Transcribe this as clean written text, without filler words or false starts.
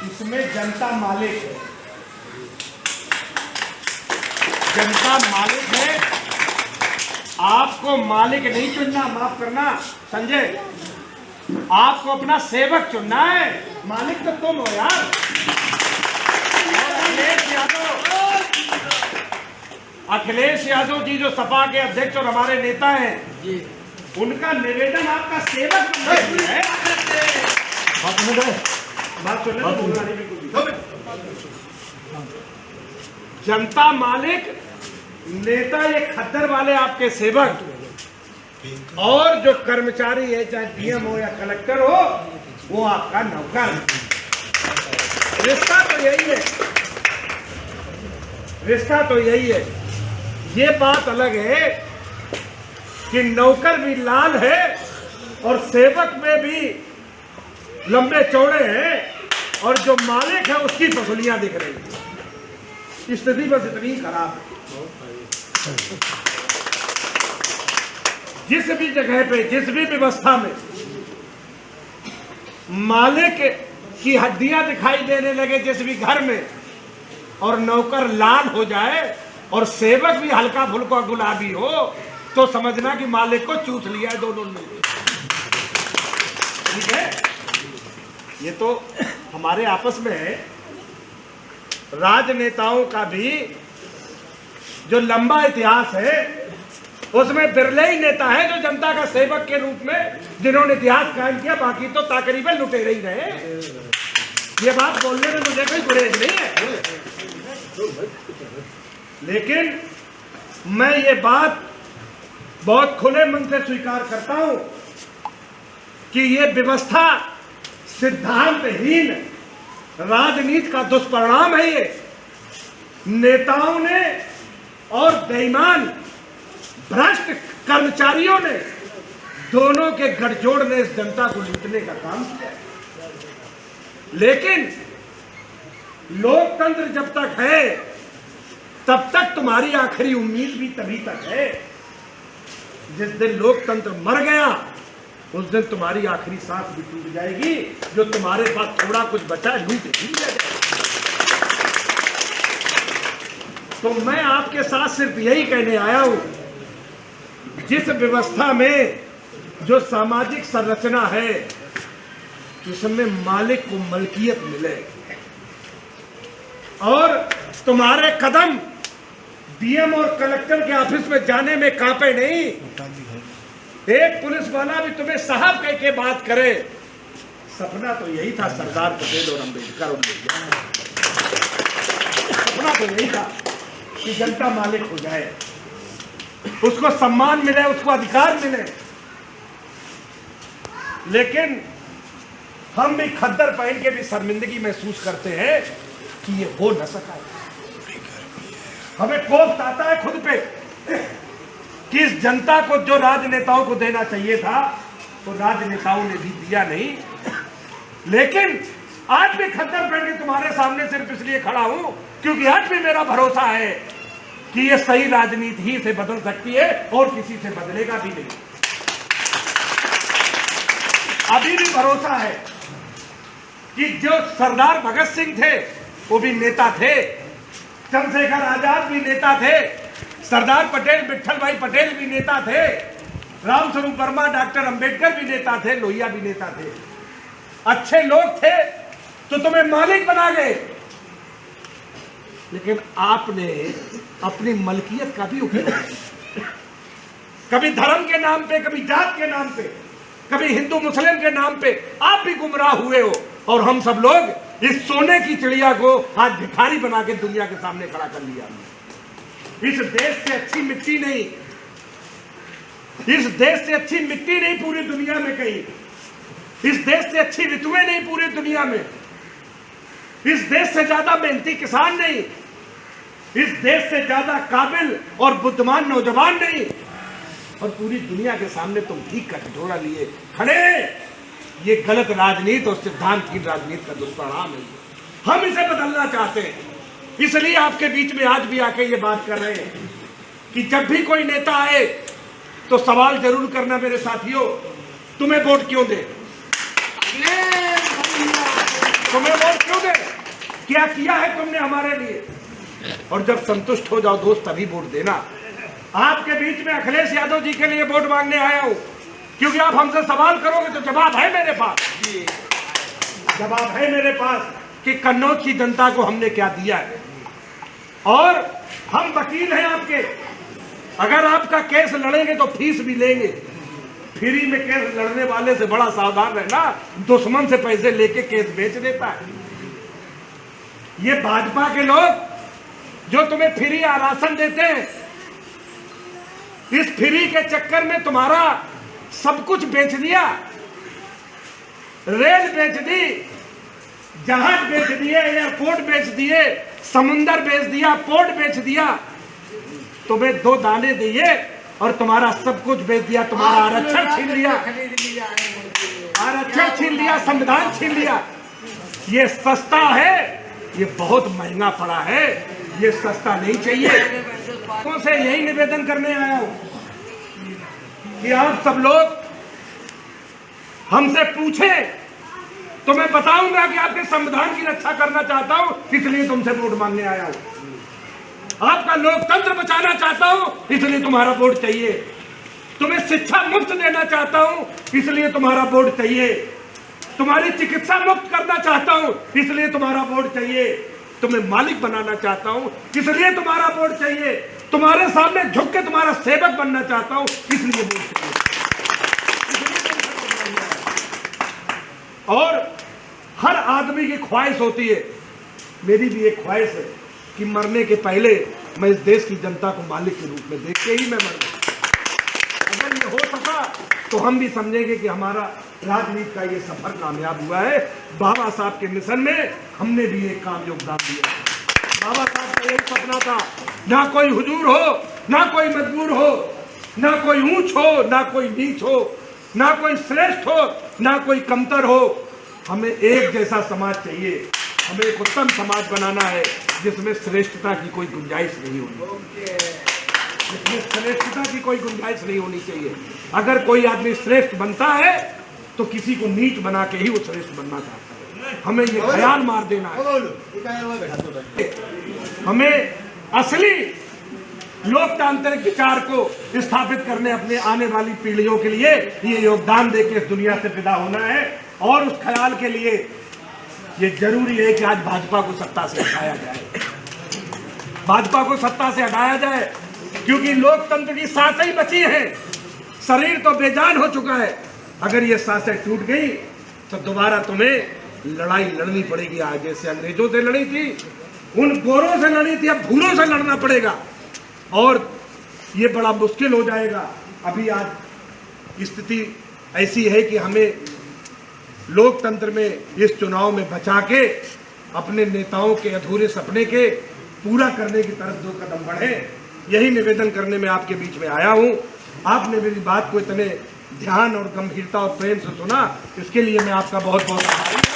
इसमें जनता मालिक है, जनता मालिक है। आपको मालिक नहीं चुनना, माफ करना संजय, आपको अपना सेवक चुनना है। मालिक तो तुम हो यार। अखिलेश यादव जी जो सपा के अध्यक्ष और हमारे नेता हैं, उनका निवेदन आपका सेवक है। बात जनता मालिक, नेता ये खद्दर वाले आपके सेवक, और जो कर्मचारी है चाहे डीएम हो या कलेक्टर हो वो आपका नौकर। रिश्ता तो यही है, रिश्ता तो यही है। ये बात अलग है कि नौकर भी लाल है और सेवक में भी लंबे चौड़े हैं, और जो मालिक है उसकी फसलियां दिख रही हैं। स्थिति बस इतनी खराब है। जिस भी जगह पे, जिस भी व्यवस्था में मालिक की हड्डियां दिखाई देने लगे जिस भी घर में, और नौकर लाल हो जाए और सेवक भी हल्का फुल्का गुलाबी हो, तो समझना कि मालिक को चूस लिया है दोनों ने। ठीक है, ये तो हमारे आपस में है। राजनेताओं का भी जो लंबा इतिहास है उसमें बिरले ही नेता है जो जनता का सेवक के रूप में जिन्होंने इतिहास कायम किया, बाकी तो तकरीबन लुटेरे ही रहे। ये बात बोलने में मुझे कोई गुरेज नहीं है, लेकिन मैं ये बात बहुत खुले मन से स्वीकार करता हूं कि ये व्यवस्था सिद्धांतहीन राजनीति का दुष्परिणाम है। ये नेताओं ने और बेईमान भ्रष्ट कर्मचारियों ने, दोनों के गठजोड़ ने इस जनता को लूटने का काम किया। लेकिन लोकतंत्र जब तक है तब तक तुम्हारी आखिरी उम्मीद भी तभी तक है। जिस दिन लोकतंत्र मर गया उस दिन तुम्हारी आखिरी सांस भी टूट जाएगी। जो तुम्हारे पास थोड़ा कुछ बचा है लूट ही जाएगा। तो मैं आपके साथ सिर्फ यही कहने आया हूं, जिस व्यवस्था में जो सामाजिक संरचना है जिसमें मालिक को मलकियत मिले, और तुम्हारे कदम डीएम और कलेक्टर के ऑफिस में जाने में कांपे नहीं। एक पुलिस वाला भी तुम्हें साहब कह के बात करे। सपना तो यही था सरदार पटेल और अम्बेडकर, सपना तो यही था कि जनता मालिक हो जाए, उसको सम्मान मिले, उसको अधिकार मिले। लेकिन हम भी खद्दर पहन के भी शर्मिंदगी महसूस करते हैं कि ये हो न सका। हमें कोफ्त आता है खुद पे कि इस जनता को जो राजनेताओं को देना चाहिए था तो राजनेताओं ने भी दिया नहीं। लेकिन आज भी खद्दर पहन के तुम्हारे सामने सिर्फ इसलिए खड़ा हूं क्योंकि आज भी मेरा भरोसा है कि ये सही राजनीति ही से बदल सकती है और किसी से बदलेगा भी नहीं। अभी भी भरोसा है कि जो सरदार भगत सिंह थे वो भी नेता थे, चंद्रशेखर आजाद भी नेता थे, सरदार पटेल विट्ठल भाई पटेल भी नेता थे, रामस्वरूप वर्मा डॉक्टर अंबेडकर भी नेता थे, लोहिया भी नेता थे। अच्छे लोग थे तो तुम्हें मालिक बना गए, लेकिन आपने अपनी मलकियत का भी उपयोग किया। कभी धर्म के नाम पे, कभी जात के नाम पे, कभी हिंदू मुस्लिम के नाम पे आप भी गुमराह हुए हो, और हम सब लोग इस सोने की चिड़िया को आज भिखारी बना के दुनिया के सामने खड़ा कर लिया। इस देश से अच्छी मिट्टी नहीं, इस देश से अच्छी मिट्टी नहीं पूरी दुनिया में कहीं, इस देश से अच्छी ऋतुएं नहीं पूरी दुनिया में, इस देश से ज्यादा मेहनती किसान नहीं, इस देश से ज्यादा काबिल और बुद्धिमान नौजवान नहीं, और पूरी दुनिया के सामने तुम ठीक का कटोरा लिए खड़े। ये गलत राजनीति और सिद्धांतहीन राजनीति का दुष्परिणाम है। हम इसे बदलना चाहते हैं, इसलिए आपके बीच में आज भी आके ये बात कर रहे हैं कि जब भी कोई नेता आए तो सवाल जरूर करना मेरे साथियों, तुम्हें वोट क्यों दे। तुम्हें वोट क्यों दे? क्या किया है तुमने हमारे लिए? और जब संतुष्ट हो जाओ दोस्त तभी वोट देना। आपके बीच में अखिलेश यादव जी के लिए वोट मांगने आया हूं, क्योंकि आप हमसे सवाल करोगे तो जवाब है मेरे पास, जवाब है मेरे पास कि कन्नौज की जनता को हमने क्या दिया है। और हम वकील हैं आपके, अगर आपका केस लड़ेंगे तो फीस भी लेंगे। फ्री में केस लड़ने वाले से बड़ा सावधान रहना, दुश्मन से पैसे लेके केस बेच देता है। ये भाजपा के लोग जो तुम्हें फ्री आरासन देते हैं, इस फ्री के चक्कर में तुम्हारा सब कुछ बेच दिया। रेल बेच दी, जहाज बेच दिए, एयरपोर्ट बेच दिए, समुंदर बेच दिया, पोर्ट बेच दिया। तुम्हें 2 दाने दिए और तुम्हारा सब कुछ बेच दिया। तुम्हारा आरक्षण छीन लिया, आरक्षण छीन लिया, संविधान छीन लिया। ये सस्ता है, ये बहुत महंगा पड़ा है, ये सस्ता नहीं चाहिए। तुमसे यही निवेदन करने आया हूं कि आप सब लोग हमसे पूछें तो मैं बताऊंगा कि आपके संविधान की रक्षा करना चाहता हूं, इसलिए तुमसे वोट मांगने आया हूं। आपका लोकतंत्र बचाना चाहता हूं, इसलिए तुम्हारा वोट चाहिए। तुम्हें शिक्षा मुफ्त देना चाहता हूं, इसलिए तुम्हारा वोट चाहिए। तुम्हारी चिकित्सा मुफ्त करना चाहता हूं, इसलिए तुम्हारा वोट चाहिए। तुम्हें मालिक बनाना चाहता हूं, इसलिए तुम्हारा वोट चाहिए। तुम्हारे सामने झुक के तुम्हारा सेवक बनना चाहता हूं, इसलिए वोट चाहिए। और हर आदमी की ख्वाहिश होती है, मेरी भी एक ख्वाहिश है कि मरने के पहले मैं इस देश की जनता को मालिक के रूप में देख के ही मैं मर गया। अगर ये हो सका तो हम भी समझेंगे कि हमारा राजनीति का ये सफर कामयाब हुआ है। बाबा साहब के मिशन में हमने भी एक काम योगदान दिया। बाबा साहब का यही सपना था, ना कोई हुजूर हो, ना कोई मजबूर हो, ना कोई ऊंच हो, ना कोई नीच हो, ना कोई श्रेष्ठ हो, ना कोई कमतर हो। हमें एक जैसा समाज चाहिए। हमें एक उत्तम समाज बनाना है जिसमें श्रेष्ठता की कोई गुंजाइश नहीं होनी, जिसमें श्रेष्ठता की कोई गुंजाइश नहीं होनी चाहिए। अगर कोई आदमी श्रेष्ठ बनता है तो किसी को नीच बना के ही वो श्रेष्ठ बनना चाहता है। हमें ये ख्याल मार देना है। हमें असली लोकतांत्रिक विचार को स्थापित करने, अपने आने वाली पीढ़ियों के लिए ये योगदान देके इस दुनिया से विदा होना है। और उस ख्याल के लिए ये जरूरी है कि आज भाजपा को सत्ता से हटाया जाए, भाजपा को सत्ता से हटाया जाए, क्योंकि लोकतंत्र की सांसें ही बची हैं। शरीर तो बेजान हो चुका है। अगर ये सांसें टूट गई तो दोबारा तुम्हें लड़ाई लड़नी पड़ेगी। आज जैसे अंग्रेजों से लड़ी थी, उन गोरों से लड़ी थी, अब भूरों से लड़ना पड़ेगा और ये बड़ा मुश्किल हो जाएगा। अभी आज स्थिति ऐसी है कि हमें लोकतंत्र में इस चुनाव में बचा के अपने नेताओं के अधूरे सपने के पूरा करने की तरफ 2 कदम बढ़े, यही निवेदन करने में आपके बीच में आया हूं। आपने मेरी बात को इतने ध्यान और गंभीरता और प्रेम से सुना, इसके लिए मैं आपका बहुत बहुत आभारी हूं।